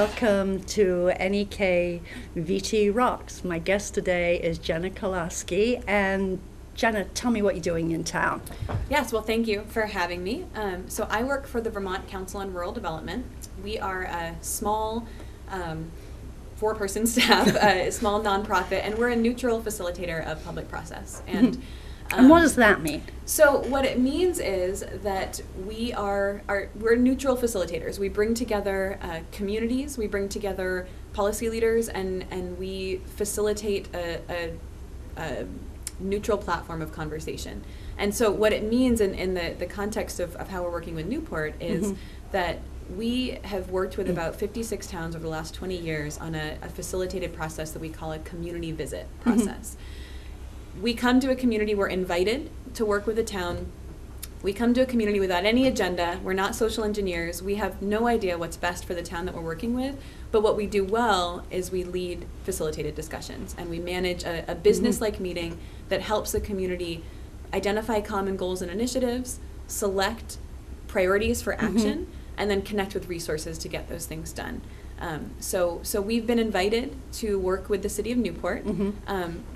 welcome to NEK-VT Rocks. My guest today is Jenna Kolaski, and Jenna, tell me what you're doing in town. Yes, well, thank you for having me. So I work for the Vermont Council on Rural Development. We are a small four-person staff, a small nonprofit, and we're a neutral facilitator of public process. And what does that mean? So what it means is that we're neutral facilitators. We bring together communities, we bring together policy leaders, and we facilitate a neutral platform of conversation. And so what it means in the context of how we're working with Newport is that we have worked with about 56 towns over the last 20 years on a facilitated process that we call a community visit process. We come to a community, we're invited to work with a town. We come to a community without any agenda. We're not social engineers. We have no idea what's best for the town that we're working with. But what we do well is we lead facilitated discussions, and we manage a business-like meeting that helps the community identify common goals and initiatives, select priorities for action, and then connect with resources to get those things done. So we've been invited to work with the city of Newport.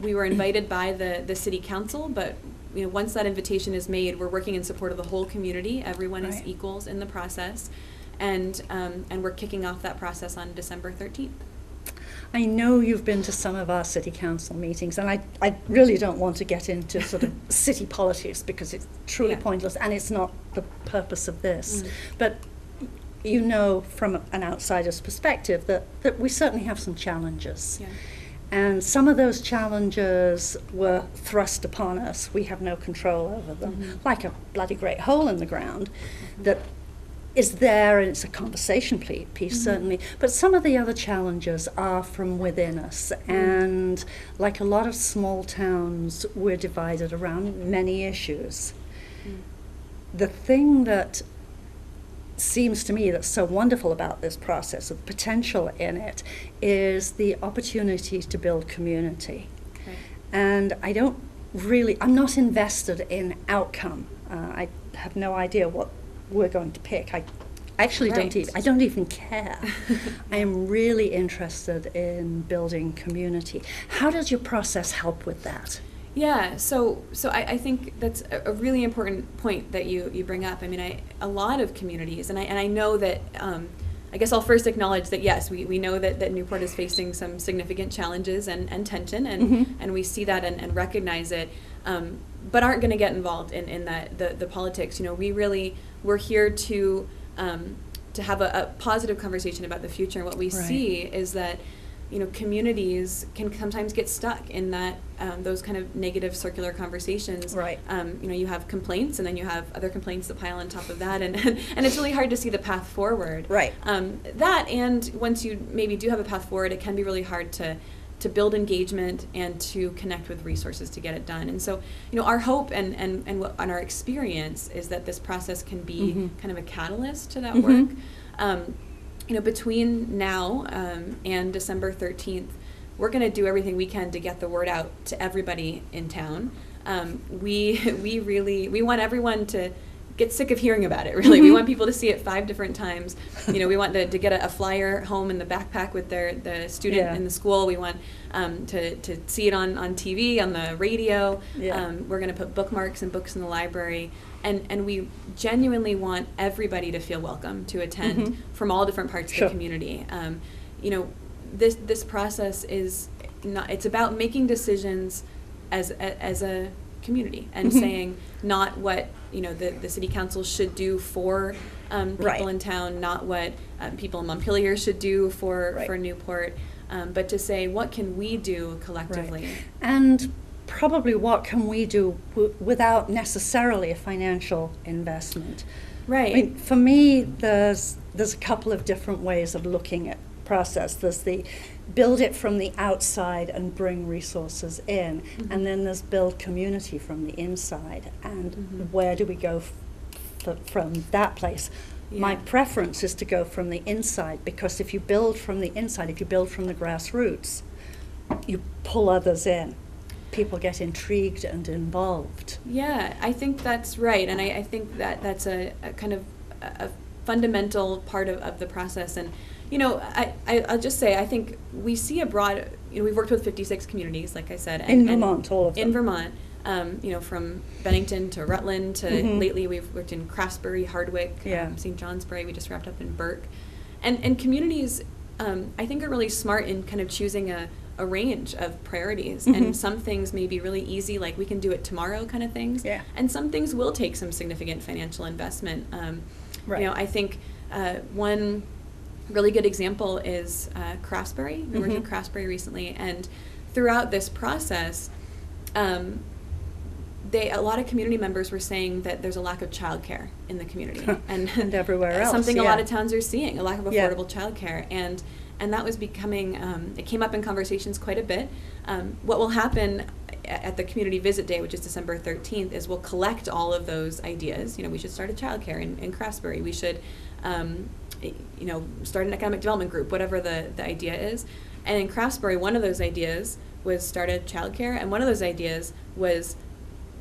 We were invited by the city council, but once that invitation is made, we're working in support of the whole community. Everyone is equals in the process, and we're kicking off that process on December 13th. I know you've been to some of our city council meetings, and I really don't want to get into sort of city politics because it's truly pointless, and it's not the purpose of this. But you know from an outsider's perspective that we certainly have some challenges. And some of those challenges were thrust upon us. We have no control over them, like a bloody great hole in the ground that is there, and it's a conversation piece, certainly. But some of the other challenges are from within us. And like a lot of small towns, we're divided around many issues. The thing that seems to me that's so wonderful about this process, the potential in it, is the opportunity to build community. And I'm not invested in outcome. I have no idea what we're going to pick. I actually don't even care. I am really interested in building community. How does your process help with that? Yeah, so I think that's a really important point that you bring up. I mean, a lot of communities, and I know that, I guess I'll first acknowledge that yes, we know that Newport is facing some significant challenges and tension, and we see that and recognize it, but aren't going to get involved in the politics. We're here to have a positive conversation about the future, and what we see is that communities can sometimes get stuck in that those kind of negative circular conversations. You have complaints, and then you have other complaints that pile on top of that, and it's really hard to see the path forward. That, and once you maybe do have a path forward, it can be really hard to build engagement and to connect with resources to get it done. And so, our hope and our experience is that this process can be kind of a catalyst to that work. Between now and December 13th, we're going to do everything we can to get the word out to everybody in town. We want everyone to get sick of hearing about it, really. We want people to see it 5 different times. We want to get a flyer home in the backpack with the student in the school. We want to see it on TV, on the radio. We're going to put bookmarks and books in the library. And we genuinely want everybody to feel welcome to attend from all different parts of the community. This process is not, it's about making decisions as a community and saying not what the city council should do for people in town, not what people in Montpelier should do for Newport, but to say what can we do collectively. And probably what can we do without necessarily a financial investment. I mean, for me, there's a couple of different ways of looking at process. There's the build it from the outside and bring resources in, and then there's build community from the inside. And where do we go from that place? My preference is to go from the inside, because if you build from the inside, if you build from the grassroots, you pull others in. People get intrigued and involved. Yeah, I think that's right, and I think that's a kind of a fundamental part of the process. And I'll just say, I think we see a broad, we've worked with 56 communities, like I said. In Vermont, all of them. In Vermont, from Bennington to Rutland to lately we've worked in Craftsbury, Hardwick, St. Johnsbury, we just wrapped up in Burke. And communities, I think, are really smart in kind of choosing a range of priorities. And some things may be really easy, like we can do it tomorrow kind of things. Yeah. And some things will take some significant financial investment. Right. I think one really good example is Craftsbury. We worked with Craftsbury recently, and throughout this process, a lot of community members were saying that there's a lack of childcare in the community, and everywhere else. Something a lot of towns are seeing, a lack of affordable childcare, and that was becoming. It came up in conversations quite a bit. What will happen at the Community Visit Day, which is December 13th, is we'll collect all of those ideas. We should start a childcare in Craftsbury. We should, start an economic development group, whatever the idea is. And in Craftsbury, one of those ideas was start a childcare, and one of those ideas was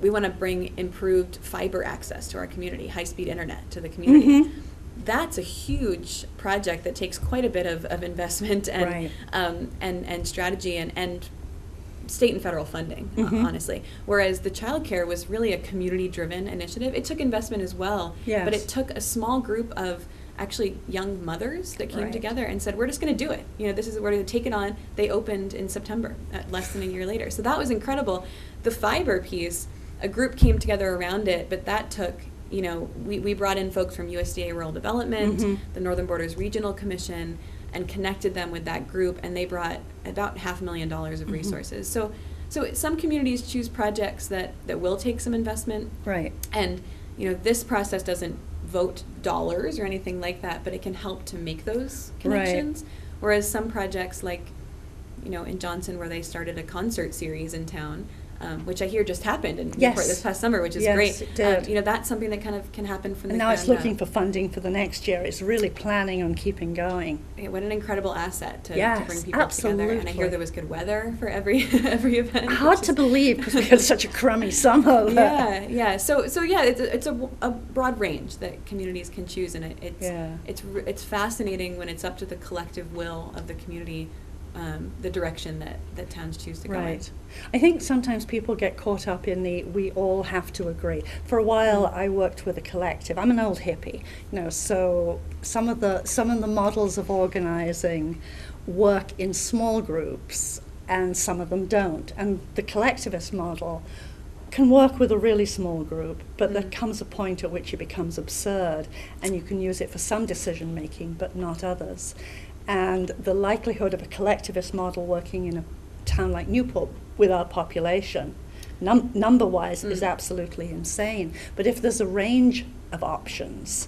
we want to bring improved fiber access to our community, high-speed internet to the community. That's a huge project that takes quite a bit of investment and and strategy and state and federal funding, honestly. Whereas the childcare was really a community-driven initiative. It took investment as well, but it took a small group of actually young mothers that came together and said, we're just going to do it. We're going to take it on. They opened in September, less than a year later. So that was incredible. The fiber piece, a group came together around it, but that took, we brought in folks from USDA Rural Development, the Northern Borders Regional Commission, and connected them with that group, and they brought about $500,000 of resources. So some communities choose projects that will take some investment. Right. And, this process doesn't vote dollars or anything like that, but it can help to make those connections. Whereas some projects like, in Johnson, where they started a concert series in town, which I hear just happened in Newport this past summer, which is great. It did. That's something that kind of can happen from the ground up. Now it's looking for funding for the next year. It's really planning on keeping going. What an incredible asset to bring people together. And I hear there was good weather for every event. Hard to believe because we had such a crummy summer. So it's a broad range that communities can choose, and it's fascinating when it's up to the collective will of the community. The direction that towns choose to go in. I think sometimes people get caught up in we all have to agree. For a while I worked with a collective. I'm an old hippie, so some of the models of organizing work in small groups and some of them don't. And the collectivist model can work with a really small group, but there comes a point at which it becomes absurd, and you can use it for some decision making but not others. And the likelihood of a collectivist model working in a town like Newport with our population, number-wise, is absolutely insane. But if there's a range of options,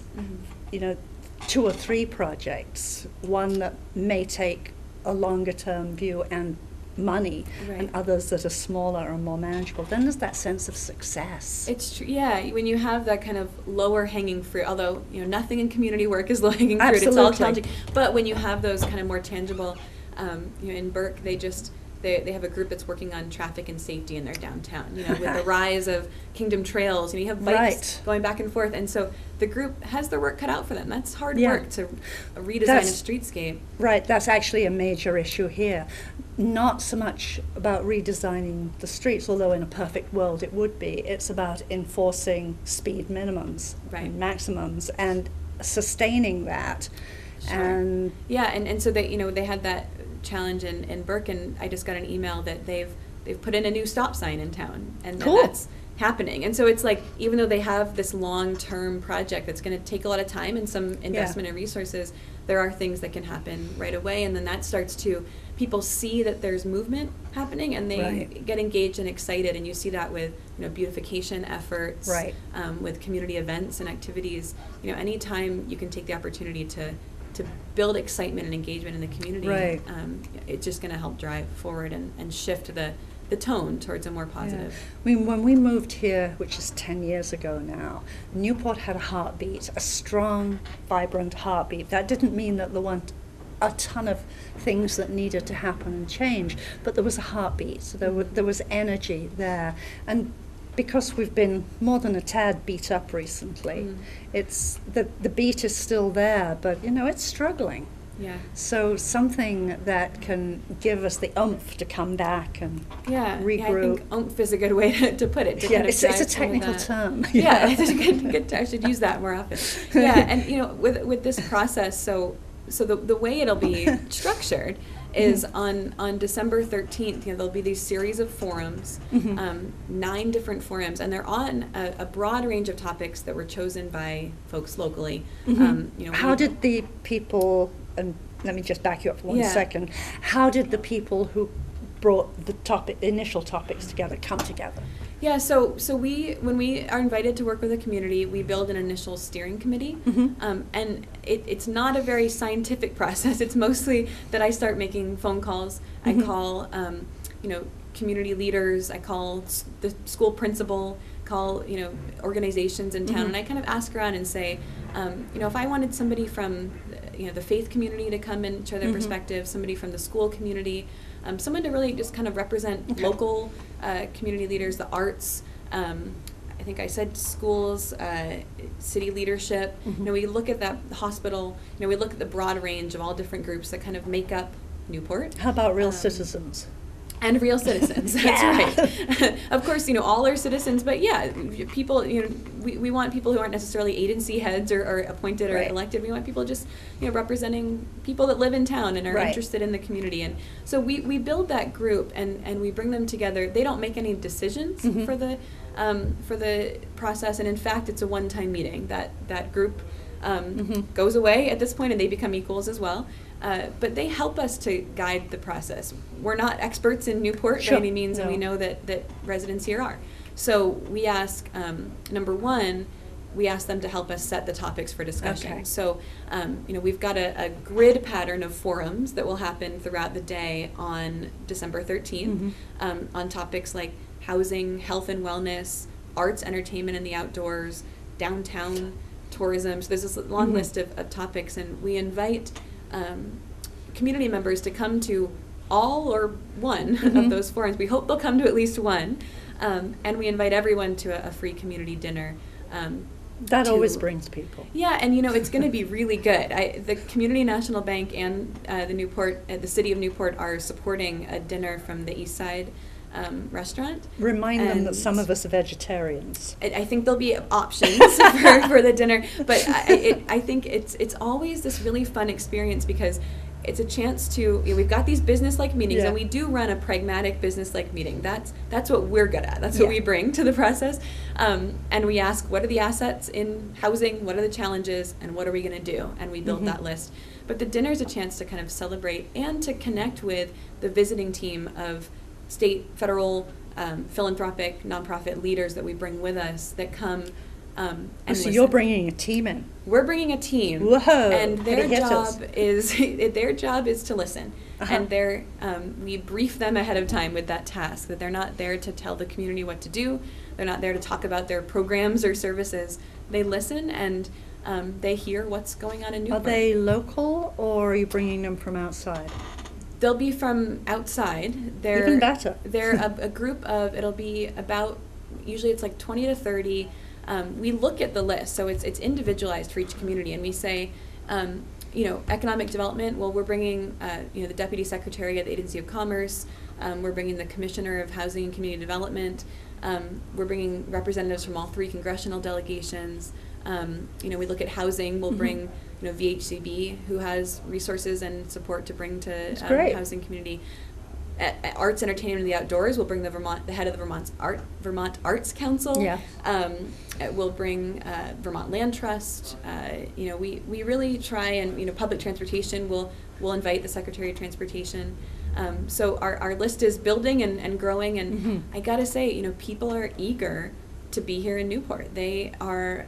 2 or 3 projects, one that may take a longer-term view and money, and others that are smaller and more manageable, then there's that sense of success. It's true, when you have that kind of lower hanging fruit, although nothing in community work is low hanging fruit, it's all challenging, but when you have those kind of more tangible, in Burke they have a group that's working on traffic and safety in their downtown, with the rise of Kingdom Trails, you have bikes going back and forth, and so the group has their work cut out for them. That's hard work to redesign a streetscape. Right, that's actually a major issue here. Not so much about redesigning the streets, although in a perfect world it would be. It's about enforcing speed minimums and maximums and sustaining that. And so they had that challenge in Burke, and I just got an email that they've put in a new stop sign in town, and that's happening. And so it's like, even though they have this long-term project that's going to take a lot of time and some investment and resources, there are things that can happen right away, and then that starts to, people see that there's movement happening, and they get engaged and excited, and you see that with beautification efforts, with community events and activities. Anytime you can take the opportunity to build excitement and engagement in the community, it's just going to help drive forward and shift the tone towards a more positive. I mean, when we moved here, which is 10 years ago now, Newport had a heartbeat, a strong, vibrant heartbeat. That didn't mean that there weren't a ton of things that needed to happen and change, but there was a heartbeat, so there was energy there. And because we've been more than a tad beat up recently, it's the beat is still there, but it's struggling. Yeah. So something that can give us the oomph to come back and regroup. Yeah, I think oomph is a good way to put it. To Yeah, kind of it's a drive some of technical that. term. Yeah, it's good. I should use that more often. Yeah, and with this process, so the way it'll be structured is on December 13th, there'll be these series of forums, 9 different forums, and they're on a broad range of topics that were chosen by folks locally. How did the people, and let me just back you up for 1 second, how did the people who brought the initial topics together come together? Yeah, so when we are invited to work with a community, we build an initial steering committee, and it's not a very scientific process. It's mostly that I start making phone calls. I call, community leaders. I call the school principal. Call organizations in town, and I kind of ask around and say, if I wanted somebody from the faith community to come and share their perspective, somebody from the school community. Someone to really just kind of represent local community leaders, the arts. I think I said schools, city leadership. We look at that hospital. We look at the broad range of all different groups that kind of make up Newport. How about real citizens? And real citizens, that's right. Of course, all are citizens, but people, we want people who aren't necessarily agency heads or appointed or elected. We want people just, representing people that live in town and are interested in the community. And so we build that group and we bring them together. They don't make any decisions for the process, and in fact, it's a one-time meeting. That group goes away at this point, and they become equals as well. But they help us to guide the process. We're not experts in Newport by any means, and we know that residents here are. So we ask, number one, we ask them to help us set the topics for discussion. Okay. So, we've got a grid pattern of forums that will happen throughout the day on December 13th on topics like housing, health and wellness, arts, entertainment and the outdoors, downtown tourism. So there's this long list of topics, and we invite community members to come to all or one of those forums. We hope they'll come to at least one, and we invite everyone to a free community dinner. That always brings people. Yeah, and it's going to be really good. The Community National Bank and the City of Newport are supporting a dinner from the East Side restaurant. Remind them that some of us are vegetarians. I think there'll be options for the dinner, but I think it's always this really fun experience because it's a chance to, we've got these business-like meetings, and we do run a pragmatic business-like meeting. That's what we're good at. That's what we bring to the process. And we ask, what are the assets in housing? What are the challenges? And what are we going to do? And we build that list. But the dinner is a chance to kind of celebrate and to connect with the visiting team of state, federal, philanthropic, nonprofit leaders that we bring with us that come and so listen. You're bringing a team in. We're bringing a team. Whoa! And their job is to listen. And we brief them ahead of time with that task, that they're not there to tell the community what to do. They're not there to talk about their programs or services. They listen and they hear what's going on in Newport. Are they local, or are you bringing them from outside? They'll be from outside. They're, even better. They're a group of, it'll be about, usually it's like 20 to 30. We look at the list, so it's individualized for each community, and we say, economic development, well, we're bringing, the Deputy Secretary at the Agency of Commerce, we're bringing the Commissioner of Housing and Community Development, we're bringing representatives from all 3 congressional delegations. We look at housing, we'll bring, VHCB, who has resources and support to bring to the housing community. At Arts, Entertainment, and the Outdoors, we'll bring the head of the Vermont Arts Council. Yeah. We'll bring Vermont Land Trust. We really try, and public transportation. We'll invite the Secretary of Transportation. So our list is building and growing, and I gotta say, people are eager to be here in Newport. They are.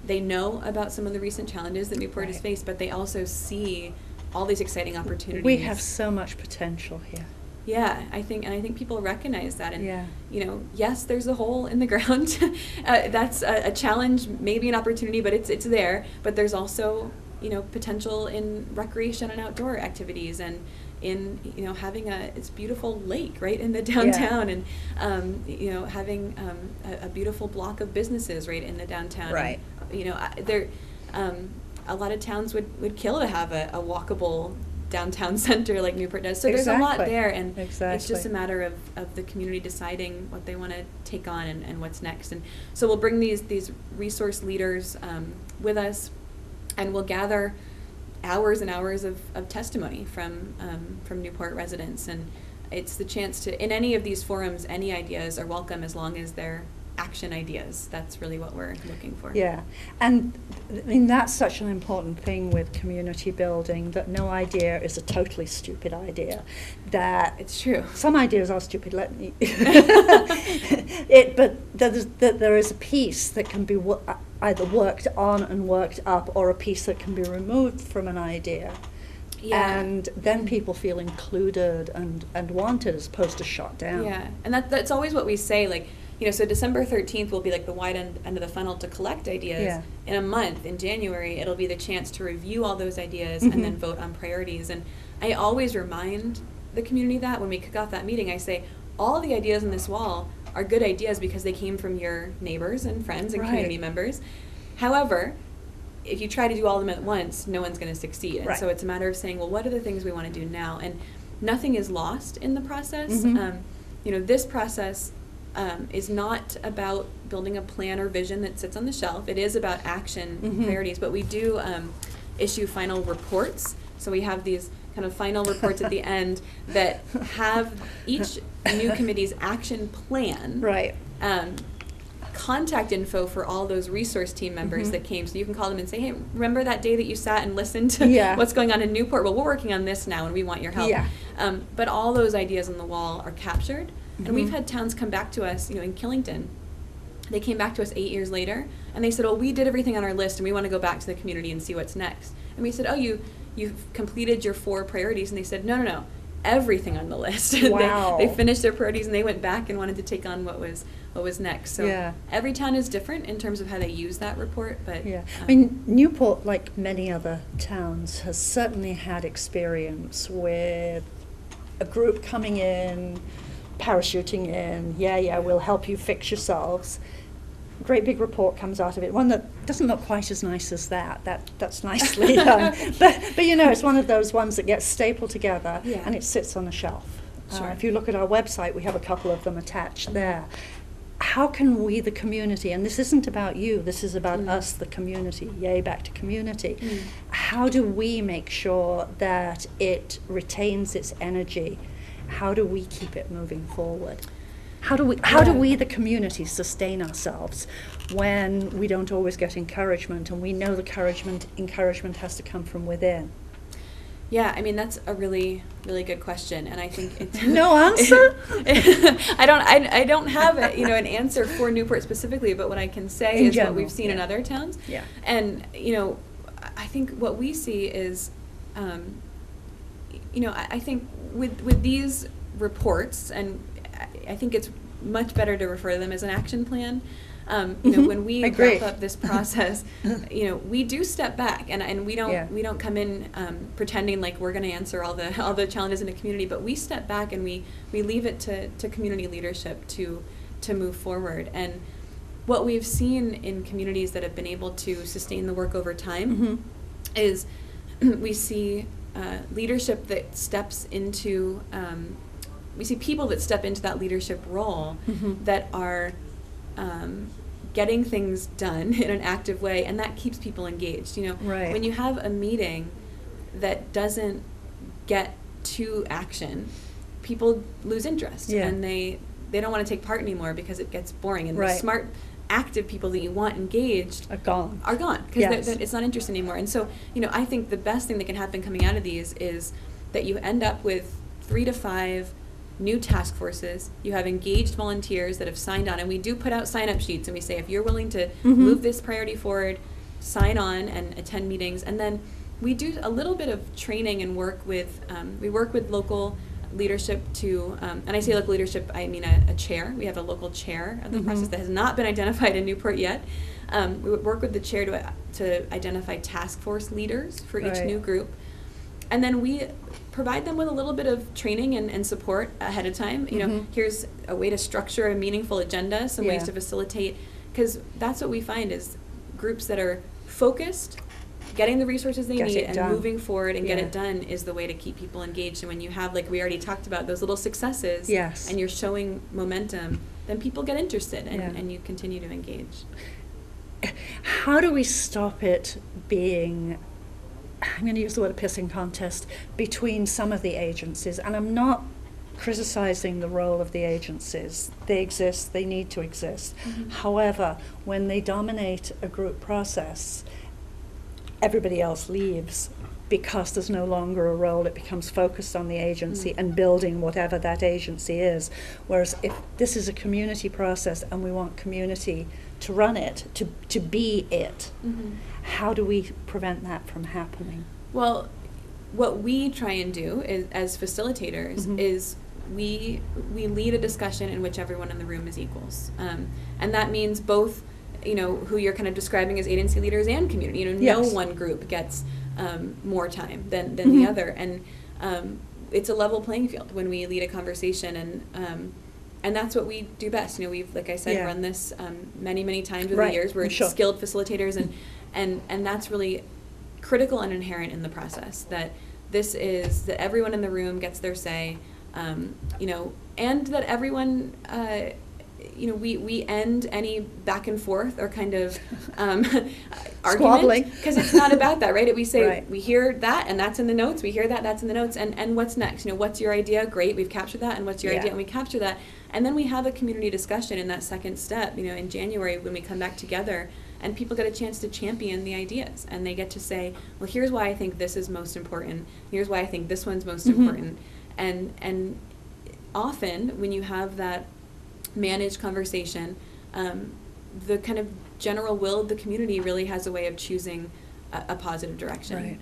They know about some of the recent challenges that Newport has faced, but they also see all these exciting opportunities. We have so much potential here. Yeah, I think people recognize that, and yes, there's a hole in the ground. That's a challenge, maybe an opportunity, but it's there. But there's also potential in recreation and outdoor activities, and in having it's beautiful lake right in the downtown, and having a beautiful block of businesses right in the downtown. Right. And, a lot of towns would kill to have a walkable downtown center like Newport does. So there's a lot there, and it's just a matter of the community deciding what they want to take on and what's next. And so we'll bring these resource leaders with us, and we'll gather hours and hours of testimony from Newport residents. And it's the chance to, in any of these forums, any ideas are welcome as long as they're action ideas. That's really what we're looking for. Yeah, and I mean that's such an important thing with community building, that no idea is a totally stupid idea. That it's true. Some ideas are stupid. Let me. But there is a piece that can be either worked on and worked up, or a piece that can be removed from an idea. Yeah. And then people feel included and wanted, as opposed to shot down. Yeah, and that's always what we say, like, you know, so December 13th will be like the wide end of the funnel to collect ideas. Yeah. In a month, in January, it'll be the chance to review all those ideas and then vote on priorities. And I always remind the community that when we kick off that meeting, I say, all the ideas on this wall are good ideas because they came from your neighbors and friends and community members. However, if you try to do all of them at once, no one's going to succeed. And so it's a matter of saying, well, what are the things we want to do now? And nothing is lost in the process. You know, this process is not about building a plan or vision that sits on the shelf. It is about action priorities, but we do issue final reports. So we have these kind of final reports at the end that have each new committee's action plan. Contact info for all those resource team members that came, so you can call them and say, hey, remember that day that you sat and listened to what's going on in Newport? Well, we're working on this now and we want your help. But all those ideas on the wall are captured. And we've had towns come back to us, you know, in Killington, they came back to us 8 years later, and they said, oh, we did everything on our list, and we want to go back to the community and see what's next. And we said, oh, you've completed your 4 priorities, and they said, no, everything on the list. Wow. they finished their priorities, and they went back and wanted to take on what was next. So every town is different in terms of how they use that report. But I mean, Newport, like many other towns, has certainly had experience with a group coming in, parachuting in, we'll help you fix yourselves. Great big report comes out of it. One that doesn't look quite as nice as that's nicely done. But you know, it's one of those ones that gets stapled together and it sits on a shelf. If you look at our website, we have a couple of them attached there. How can we, the community, and this isn't about you, this is about us, the community, yay, back to community. How do we make sure that it retains its energy? How do we keep it moving forward? How do we, the community, sustain ourselves when we don't always get encouragement, and we know the encouragement has to come from within? Yeah, I mean, that's a really, really good question, and I think no answer. I don't have an answer for Newport specifically, but what I can say is what we've seen in other towns. And I think what we see is, I think with these reports, and I think it's much better to refer to them as an action plan. When we wrap up this process, we do step back, and we don't come in pretending like we're going to answer all the challenges in the community, but we step back and we leave it to community leadership to move forward. And what we've seen in communities that have been able to sustain the work over time is we see leadership that steps into we see people that step into that leadership role that are getting things done in an active way, and that keeps people engaged. When you have a meeting that doesn't get to action, people lose interest and they don't want to take part anymore because it gets boring, and the smart active people that you want engaged are gone because it's not interesting anymore. And so I think the best thing that can happen coming out of these is that you end up with 3 to 5 new task forces. You have engaged volunteers that have signed on, and we do put out sign-up sheets, and we say, if you're willing to move this priority forward, sign on and attend meetings. And then we do a little bit of training and work with local leadership to, and I say local leadership, I mean a chair. We have a local chair of the process that has not been identified in Newport yet. We work with the chair to identify task force leaders for each new group. And then we provide them with a little bit of training and support ahead of time. Here's a way to structure a meaningful agenda, some ways to facilitate, because that's what we find is groups that are focused, getting the resources they Get need it and done. moving forward and get Yeah. it done is the way to keep people engaged. And when you have, like we already talked about, those little successes, Yes. and you're showing momentum, then people get interested and, Yeah. and you continue to engage. How do we stop it being, I'm going to use the word a pissing contest, between some of the agencies? And I'm not criticizing the role of the agencies. They exist, they need to exist. Mhm. However, when they dominate a group process, everybody else leaves because there's no longer a role. It becomes focused on the agency and building whatever that agency is. Whereas if this is a community process and we want community to run it, to be it, how do we prevent that from happening? Well, what we try and do is, as facilitators, is we lead a discussion in which everyone in the room is equals, and that means both, who you're kind of describing as agency leaders and community. No Yes. one group gets more time than the other, and it's a level playing field when we lead a conversation, and that's what we do best. We've, like I said, run this many times over the years. We're skilled facilitators, and that's really critical and inherent in the process. That that everyone in the room gets their say, and that everyone, we end any back and forth or kind of argument, because it's not about that, right? We say we hear that and that's in the notes. We hear that, that's in the notes, and what's next? What's your idea? Great, we've captured that. And what's your idea? And we capture that, and then we have a community discussion in that second step. In January when we come back together. And people get a chance to champion the ideas, and they get to say, well, here's why I think this is most important. Here's why I think this one's most important. And often when you have that managed conversation, the kind of general will of the community really has a way of choosing a positive direction,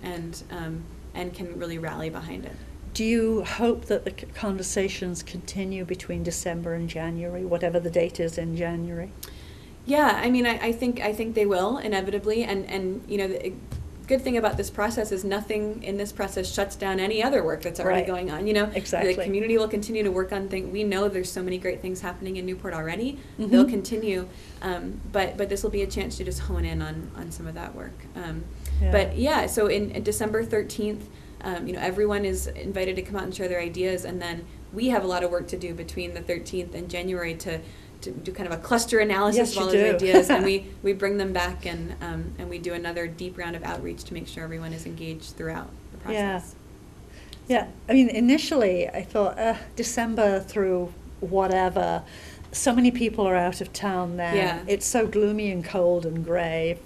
and can really rally behind it. Do you hope that the conversations continue between December and January, whatever the date is in January? Yeah, I think they will inevitably, and the good thing about this process is nothing in this process shuts down any other work that's already going on. Exactly. The community will continue to work on things. We know there's so many great things happening in Newport already. They'll continue, but this will be a chance to just hone in on some of that work. But yeah, so in December 13th, everyone is invited to come out and share their ideas, and then we have a lot of work to do between the 13th and January to do kind of a cluster analysis of all those ideas, and we bring them back, and we do another deep round of outreach to make sure everyone is engaged throughout the process. Yeah. Initially I thought December through whatever, so many people are out of town then. Yeah. It's so gloomy and cold and grey.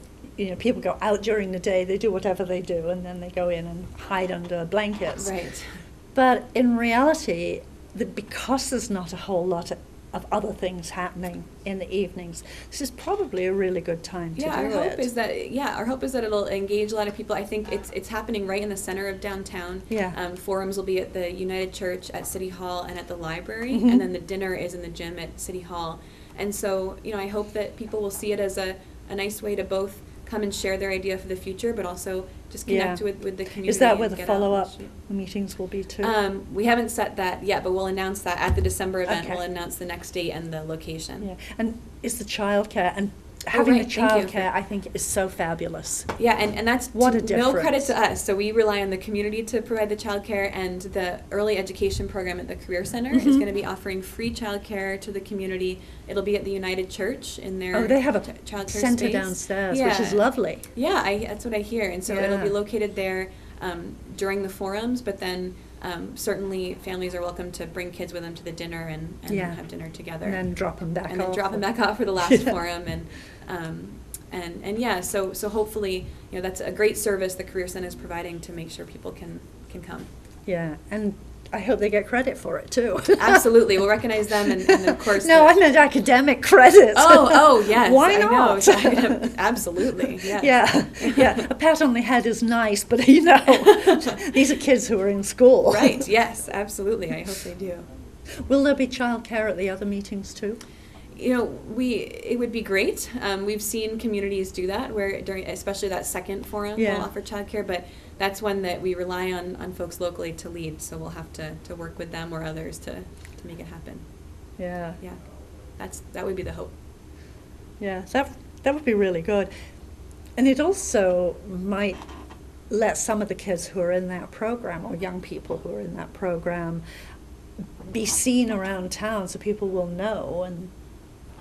People go out during the day, they do whatever they do, and then they go in and hide under blankets. Right. But in reality, because there's not a whole lot of other things happening in the evenings, this is probably a really good time to do it. Our hope is that it'll engage a lot of people. I think it's happening right in the center of downtown. Yeah. Forums will be at the United Church, at City Hall, and at the library, and then the dinner is in the gym at City Hall. And so, I hope that people will see it as a nice way to both come and share their idea for the future, but also just connect with the community. Is that where the follow-up meetings will be too? We haven't set that yet, but we'll announce that at the December event. We'll announce the next date and the location. Yeah, and is the childcare, and having the Thank childcare, I think, is so fabulous. Yeah, and that's what a no difference. Credit to us. So we rely on the community to provide the childcare, and the early education program at the Career Center is going to be offering free childcare to the community. It'll be at the United Church in their they have a childcare center space downstairs, which is lovely. Yeah, that's what I hear, and so it'll be located there during the forums, but then certainly families are welcome to bring kids with them to the dinner and have dinner together. And then drop them back off. And then drop them back off for the last forum. So hopefully, that's a great service the Career Center is providing to make sure people can come. Yeah, and I hope they get credit for it too. Absolutely, we'll recognize them, and of course. No, I meant academic credit. Oh, yes. Why not? I know. Absolutely. Yes. Yeah. A pat on the head is nice, but these are kids who are in school. Right. Yes. Absolutely. I hope they do. Will there be childcare at the other meetings too? It would be great. We've seen communities do that, where especially that second forum, we'll offer childcare, but that's one that we rely on folks locally to lead, so we'll have to work with them or others to make it happen. Yeah. Yeah. That would be the hope. Yeah, that would be really good. And it also might let some of the kids who are in that program, or young people who are in that program, be seen around town so people will know, and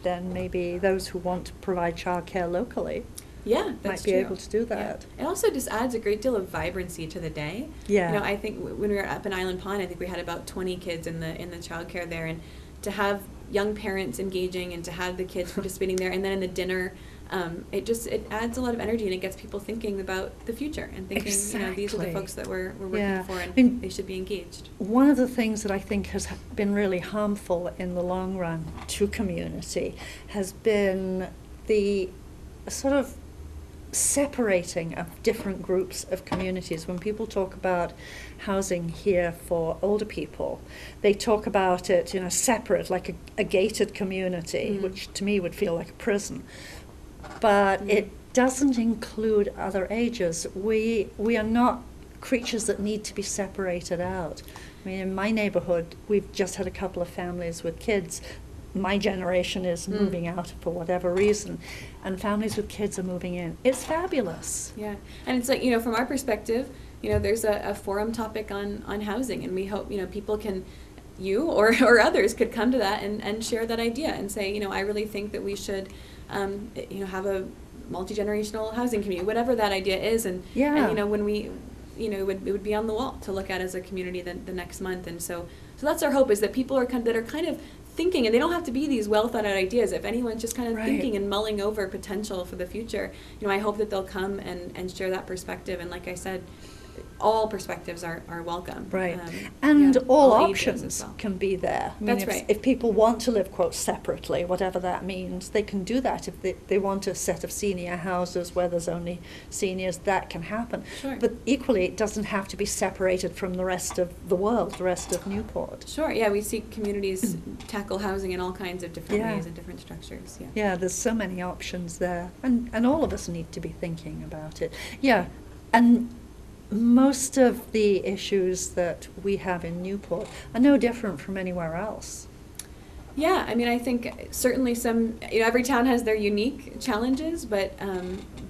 then maybe those who want to provide childcare locally that's might be true. able to do that. It also just adds a great deal of vibrancy to the day. Yeah. You know, I think when we were up in Island Pond, I think we had about 20 kids in the childcare there, and to have young parents engaging and to have the kids participating there, and then in the dinner, it adds a lot of energy, and it gets people thinking about the future and thinking, you know, these are the folks that we're working for, and they should be engaged. One of the things that I think has been really harmful in the long run to community has been the sort of separating of different groups of communities. When people talk about housing here for older people, they talk about it, you know, separate, like a gated community, which to me would feel like a prison. But it doesn't include other ages. We are not creatures that need to be separated out. I mean, in my neighborhood, we've just had a couple of families with kids. My generation is moving out for whatever reason, and families with kids are moving in. It's fabulous. Yeah, and it's like, you know, from our perspective, you know, there's a forum topic on housing, and we hope, you know, people can, you or others could come to that and share that idea and say, you know, I really think that we should, you know, have a multi-generational housing community, whatever that idea is, and you know, when we, you know, it would be on the wall to look at as a community the next month, and so that's our hope, is that people are kind of thinking, and they don't have to be these well thought out ideas. If anyone's just kind of thinking and mulling over potential for the future, you know, I hope that they'll come and share that perspective. And like I said, all perspectives are welcome. Right. And all options well. can be there. I mean, if people want to live, quote, separately, whatever that means, they can do that. If they want a set of senior houses where there's only seniors, that can happen. Sure. But equally, it doesn't have to be separated from the rest of the world, the rest of Newport. Sure, yeah, we see communities tackle housing in all kinds of different ways and different structures. Yeah, there's so many options there. And all of us need to be thinking about it. Yeah, and most of the issues that we have in Newport are no different from anywhere else. Yeah, I mean, I think certainly some, you know, every town has their unique challenges, but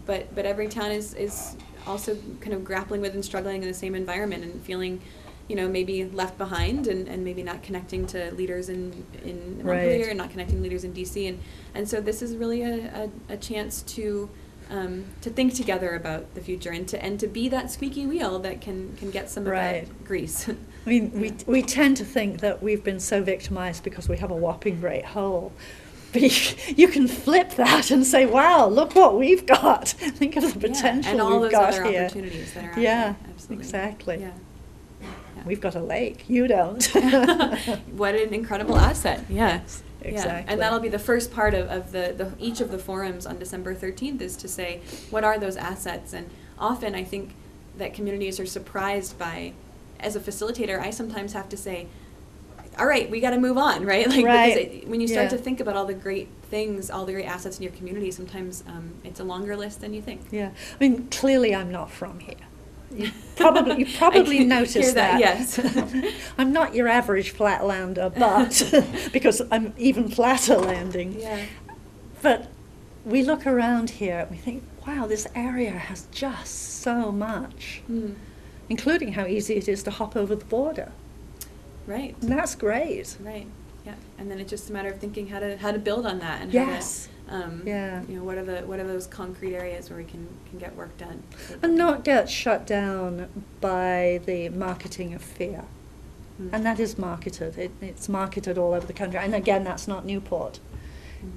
every town is also kind of grappling with and struggling in the same environment and feeling, you know, maybe left behind and maybe not connecting to leaders in Montpelier and not connecting leaders in DC, and so this is really a chance to think together about the future and to be that squeaky wheel that can get some of that grease. I mean, we tend to think that we've been so victimized because we have a whopping great whole. But you can flip that and say, wow, look what we've got. Think of the potential and all we've those got other here. opportunities that are out there. Absolutely. Exactly. Yeah. We've got a lake. You don't. What an incredible asset. Yes. Exactly. Yeah. And that'll be the first part of each of the forums on December 13th, is to say, what are those assets? And often I think that communities are surprised by, as a facilitator, I sometimes have to say, all right, we got to move on, right? Like, because when you start to think about all the great things, all the great assets in your community, sometimes it's a longer list than you think. Yeah. I mean, clearly I'm not from here. You probably noticed that. Yes. I'm not your average flatlander, but because I'm even flatter landing. Yeah. But we look around here and we think, wow, this area has just so much, including how easy it is to hop over the border. Right. And that's great. Right. Yeah. And then it's just a matter of thinking how to build on that and how to, you know, what are those concrete areas where we can get work done, and not get shut down by the marketing of fear. And that is marketed. It's marketed all over the country. And again, that's not Newport.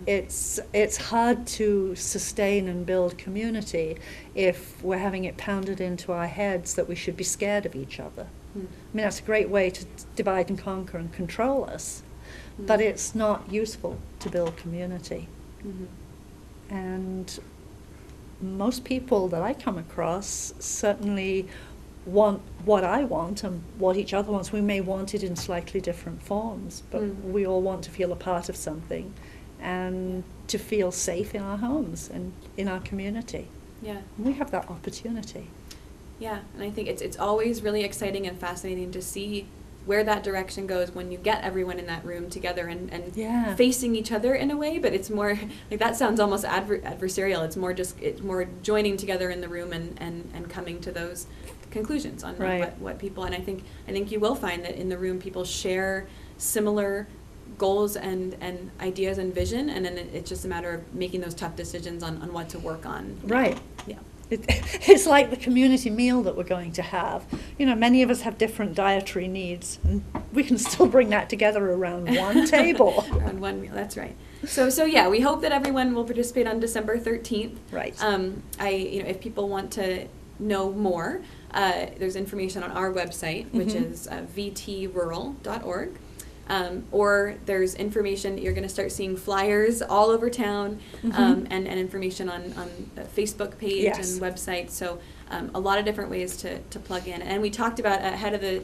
It's hard to sustain and build community if we're having it pounded into our heads that we should be scared of each other. I mean, that's a great way to divide and conquer and control us, but it's not useful to build community. And most people that I come across certainly want what I want and what each other wants. We may want it in slightly different forms, but we all want to feel a part of something and to feel safe in our homes and in our community. Yeah. And we have that opportunity. Yeah, and I think it's always really exciting and fascinating to see where that direction goes when you get everyone in that room together and Yeah. facing each other in a way, but it's more like that sounds almost adversarial. It's more joining together in the room and coming to those conclusions on Right. what people, and I think you will find that in the room people share similar goals and ideas and vision, and then it's just a matter of making those tough decisions on what to work on. Right. Yeah. It's like the community meal that we're going to have. You know, many of us have different dietary needs, and we can still bring that together around one table. Around one meal, that's right. So yeah, we hope that everyone will participate on December 13th. Right. If people want to know more, there's information on our website, which is vtrural.org. Or there's information, you're going to start seeing flyers all over town, and information on the Facebook page Yes. and website. So a lot of different ways to plug in. And we talked about ahead of the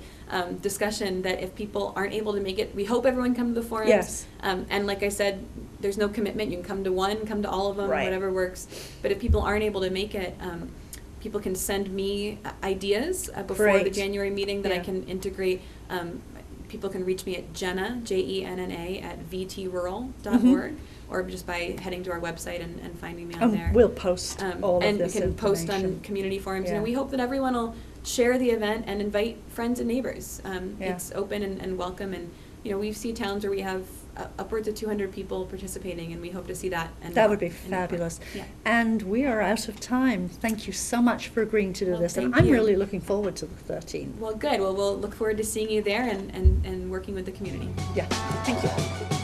discussion that if people aren't able to make it, we hope everyone come to the forums. Yes. And like I said, there's no commitment. You can come to one, come to all of them, Right. whatever works. But if people aren't able to make it, people can send me ideas before the Great. January meeting that I Yeah. can integrate. People can reach me at Jenna, Jenna, at vtrural.org, or just by heading to our website and finding me on there. And we'll post all and of this we can post information. on community forums. Yeah. And we hope that everyone will share the event and invite friends and neighbors. Yeah. It's open and welcome. And, we see towns where we have upwards of 200 people participating, and we hope to see that. And That would be in Newport. fabulous. Yeah. And we are out of time. Thank you so much for agreeing to do Well, this. And thank I'm you. really looking forward to the 13th. Well, good. Well, we'll look forward to seeing you there and working with the community. Yeah, thank you.